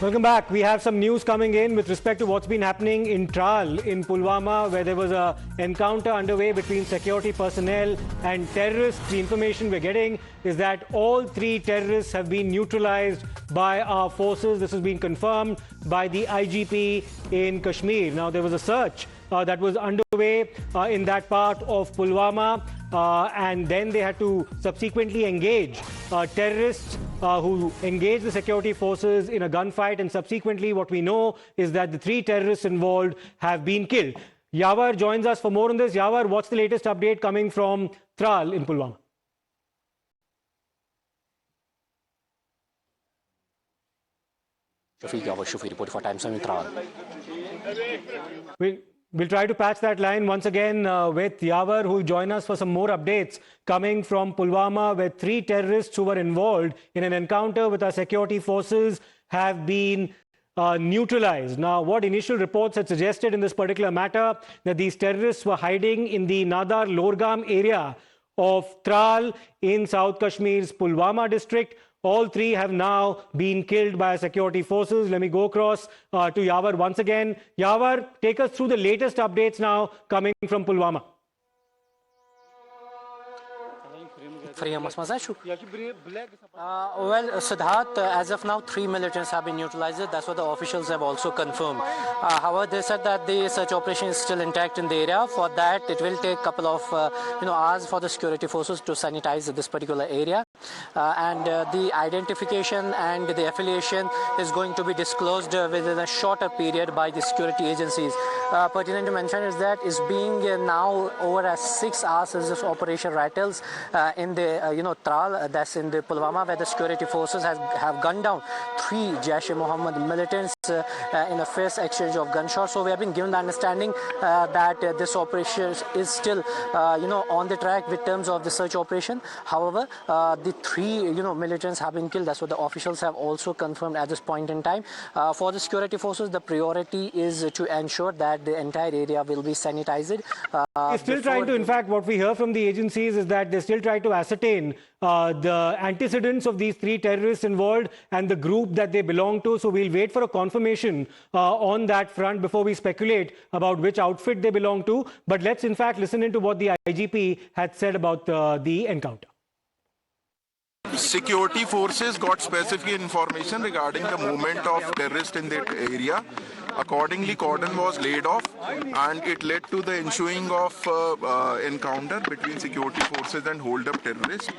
Welcome back. We have some news coming in with respect to what's been happening in Tral in Pulwama, where there was an encounter underway between security personnel and terrorists. The information we're getting is that all three terrorists have been neutralized by our forces. This has been confirmed by the IGP in Kashmir. Now, there was a search that was underway in that part of Pulwama, and then they had to subsequently engage terrorists who engaged the security forces in a gunfight, and subsequently what we know is that the three terrorists involved have been killed. Yawar joins us for more on this. Yawar, what's the latest update coming from Tral in Pulwama? Shafi report for Times in Tral. We'll try to patch that line once again with Yawar, who will join us for some more updates coming from Pulwama, where three terrorists who were involved in an encounter with our security forces have been neutralized. Now, what initial reports had suggested in this particular matter, that these terrorists were hiding in the Nadar Lorgam area of Tral in South Kashmir's Pulwama district. All three have now been killed by security forces. Let me go across to Yawar once again. Yawar, take us through the latest updates now coming from Pulwama. Well, Siddharth, as of now, 3 militants have been neutralized. That's what the officials have also confirmed. However, they said that the search operation is still intact in the area. For that, it will take a couple of hours for the security forces to sanitize this particular area. And the identification and the affiliation is going to be disclosed within a shorter period by the security agencies. Pertinent to mention is that it's being now over 6 hours as this operation rattles in the Tral, that's in the Pulwama, where the security forces have gunned down 3 Jaish-e-Mohammed militants in a fierce exchange of gunshots. So we have been given the understanding that this operation is still on the track with terms of the search operation. However, the 3 militants have been killed. That's what the officials have also confirmed at this point in time. For the security forces, the priority is to ensure that the entire area will be sanitized. They're still trying to, in fact, what we hear from the agencies is that they still try to ascertain the antecedents of these 3 terrorists involved and the group that they belong to. So we'll wait for a confirmation on that front before we speculate about which outfit they belong to. But let's, in fact, listen into what the IGP had said about the encounter. Security forces got specific information regarding the movement of terrorists in that area. Accordingly, cordon was laid off, and it led to the ensuing of encounter between security forces and hold-up terrorists.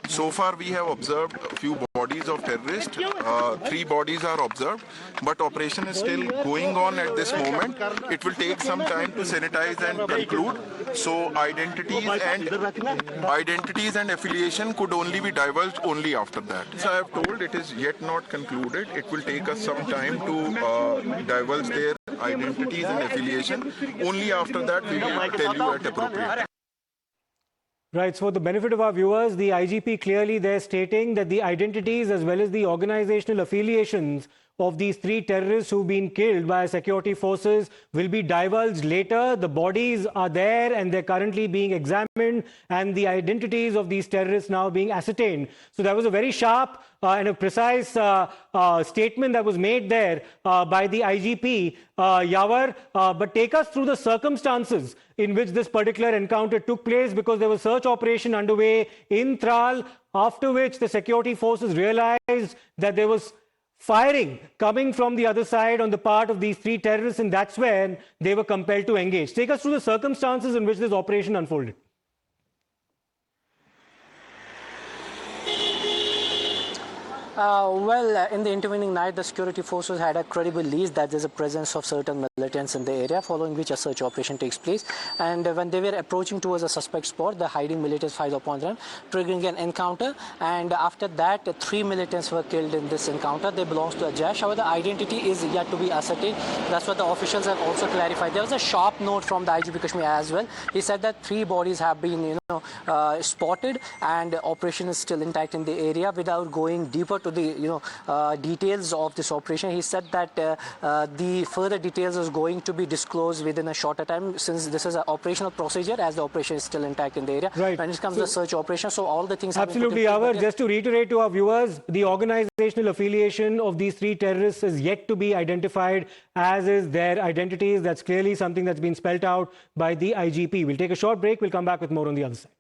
So far, we have observed a few bodies of terrorists. 3 bodies are observed, but operation is still going on at this moment. It will take some time to sanitize and conclude. So identities and affiliation could only be divulged only after that. As I have told, it is yet not concluded. It will take us some time to divulge their identities and affiliation. Only after that we will tell you at appropriate. Right, so for the benefit of our viewers, the IGP clearly there stating that the identities as well as the organizational affiliations of these 3 terrorists who've been killed by security forces will be divulged later. The bodies are there and they're currently being examined, and the identities of these terrorists now being ascertained. So that was a very sharp and a precise statement that was made there by the IGP, Yawar. But take us through the circumstances in which this particular encounter took place, because there was search operation underway in Tral, after which the security forces realized that there was firing coming from the other side on the part of these 3 terrorists, and that's when they were compelled to engage. Take us through the circumstances in which this operation unfolded. In the intervening night, the security forces had a credible lead that there's a presence of certain militants in the area, following which a search operation takes place. And when they were approaching towards a suspect spot, the hiding militants fired upon them, triggering an encounter. And after that, 3 militants were killed in this encounter. They belong to a Jaish. However, the identity is yet to be ascertained. That's what the officials have also clarified. There was a sharp note from the IGP Kashmir as well. He said that 3 bodies have been spotted, and operation is still intact in the area. Without going deeper to to the details of this operation. He said that the further details is going to be disclosed within a shorter time, since this is an operational procedure as the operation is still intact in the area. Right. When it comes to the search operation, so all the things absolutely, Yavar. Just to reiterate to our viewers, the organizational affiliation of these three terrorists is yet to be identified, as is their identities. That's clearly something that's been spelled out by the IGP. We'll take a short break. We'll come back with more on the other side.